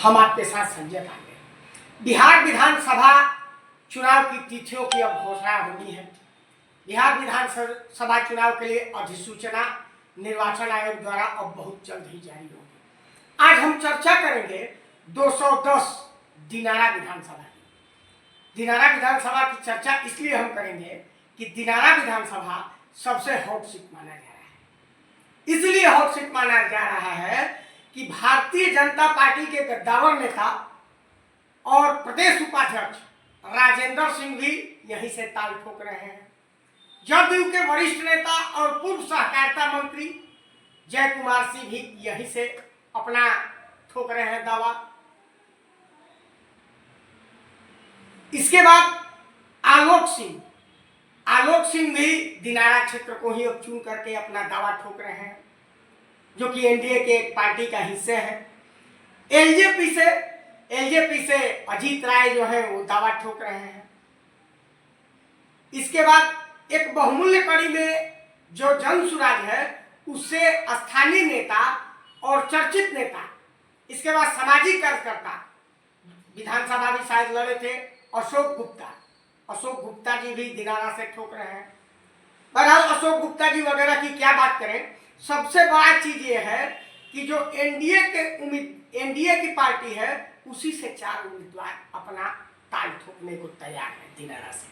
हम आपके साथ संजय पांडे। बिहार विधानसभा चुनाव की तिथियों की अब घोषणा होनी है। बिहार विधानसभा चुनाव के लिए अधिसूचना निर्वाचन आयोग द्वारा अब बहुत जल्द ही जारी होगी। आज हम चर्चा करेंगे 210 दिनारा विधानसभा की। दिनारा विधानसभा की चर्चा इसलिए हम करेंगे कि दिनारा विधानसभा सबसे हॉट सीट माना जा रहा है। इसलिए हॉट सीट माना जा रहा है कि भारतीय जनता पार्टी के गद्दावर नेता और प्रदेश उपाध्यक्ष राजेंद्र सिंह भी यहीं से ताल ठोक रहे हैं। जदयू के वरिष्ठ नेता और पूर्व सहकारिता मंत्री जय कुमार सिंह भी यहीं से अपना ठोक रहे हैं दावा। इसके बाद आलोक सिंह भी दिनारा क्षेत्र को ही अब चुन करके अपना दावा ठोक रहे हैं, जो कि एनडीए के एक पार्टी का हिस्से है। एलजेपी से अजीत राय जो है वो दावा ठोक रहे हैं। इसके बाद एक बहुमूल्य कड़ी में जो जन सुराज है उससे स्थानीय नेता और चर्चित नेता, इसके बाद सामाजिक कार्यकर्ता विधानसभा भी शायद लड़े थे, अशोक गुप्ता जी भी दिनारा से ठोक रहे हैं। बहरहाल अशोक गुप्ता जी वगैरह की क्या बात करें, सबसे बड़ा चीज ये है कि जो एनडीए की पार्टी है उसी से 4 उम्मीदवार अपना ताल ठोकने को तैयार है दिनारा से,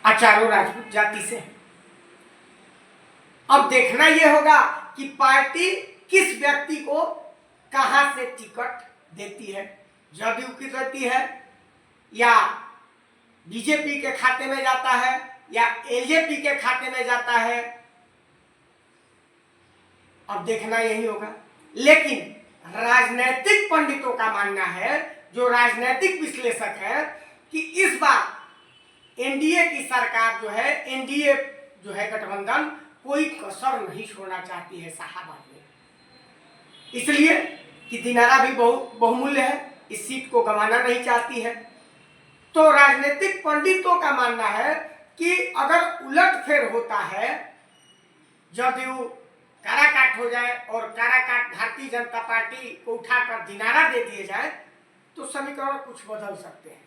और चारों राजपूत जाति से। अब देखना यह होगा कि पार्टी किस व्यक्ति को कहां से टिकट देती है, जदयू की देती है या बीजेपी के खाते में जाता है या एलजेपी के खाते में जाता है, अब देखना यही होगा। लेकिन राजनीतिक पंडितों का मानना है, जो राजनीतिक विश्लेषक है, कि इस बार एनडीए की सरकार जो है, एनडीए जो है गठबंधन, कोई कसर नहीं छोड़ना चाहती है शाहाबाद में, इसलिए कि दिनारा भी बहुमूल्य है, इस सीट को गंवाना नहीं चाहती है। तो राजनीतिक पंडितों का मानना है कि अगर उलटफेर होता है, जदयू काराकाट हो जाए और काराकाट भारतीय जनता पार्टी को उठाकर दिनारा दे दिए जाए, तो समीकरण कुछ बदल सकते हैं।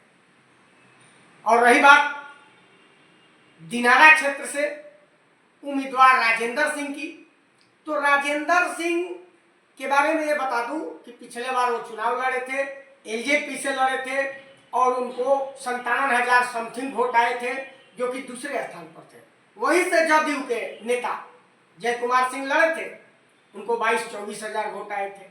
और रही बात दिनारा क्षेत्र से उम्मीदवार राजेंद्र सिंह की, तो राजेंद्र सिंह के बारे में ये बता दूं कि पिछले बार वो चुनाव लड़े थे, एलजेपी से लड़े थे और उनको 57,000 समथिंग वोट आए थे, जो कि दूसरे स्थान पर थे। वहीं से जदयू के नेता जय कुमार सिंह लड़े थे, उनको 22-24 हजार वोट आए थे।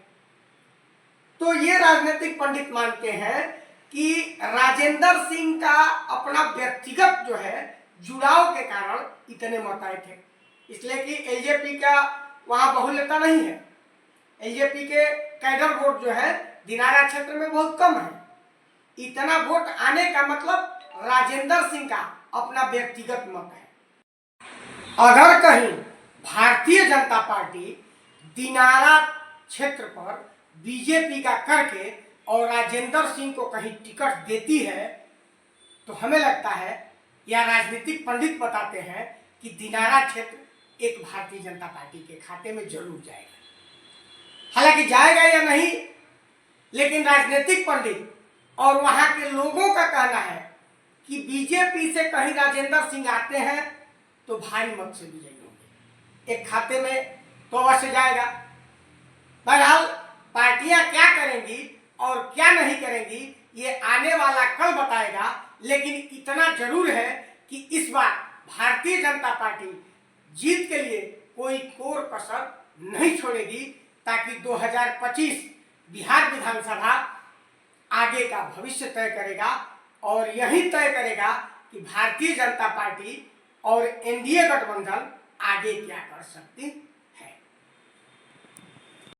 तो ये राजनीतिक पंडित मानते हैं कि राजेंद्र सिंह का अपना व्यक्तिगत जो है जुड़ाव के कारण इतने मत आए थे, इसलिए कि एलजेपी का वहां बहुल्यता नहीं है। एलजेपी के कैडर वोट जो है दिनारा क्षेत्र में बहुत कम है। इतना वोट आने का मतलब राजेंद्र सिंह का अपना व्यक्तिगत मत है। अगर कहीं भारतीय जनता पार्टी दिनारा क्षेत्र पर बीजेपी का करके और राजेंद्र सिंह को कहीं टिकट देती है, तो हमें लगता है, या राजनीतिक पंडित बताते हैं, कि दिनारा क्षेत्र एक भारतीय जनता पार्टी के खाते में जरूर जाएगा। हालांकि जाएगा या नहीं, लेकिन राजनीतिक पंडित और वहां के लोगों का कहना है कि बीजेपी से कहीं राजेंद्र सिंह आते हैं तो भारी मत से विजयी होंगे, एक खाते में तो अवश्य जाएगा। बहरहाल पार्टियां क्या करेंगी और क्या नहीं करेंगी ये आने वाला कल बताएगा, लेकिन इतना जरूर है कि इस बार भारतीय जनता पार्टी जीत के लिए कोई कोर कसर नहीं छोड़ेगी, ताकि 2025 बिहार विधानसभा आगे का भविष्य तय करेगा और यही तय करेगा कि भारतीय जनता पार्टी और एनडीए गठबंधन आगे क्या कर सकती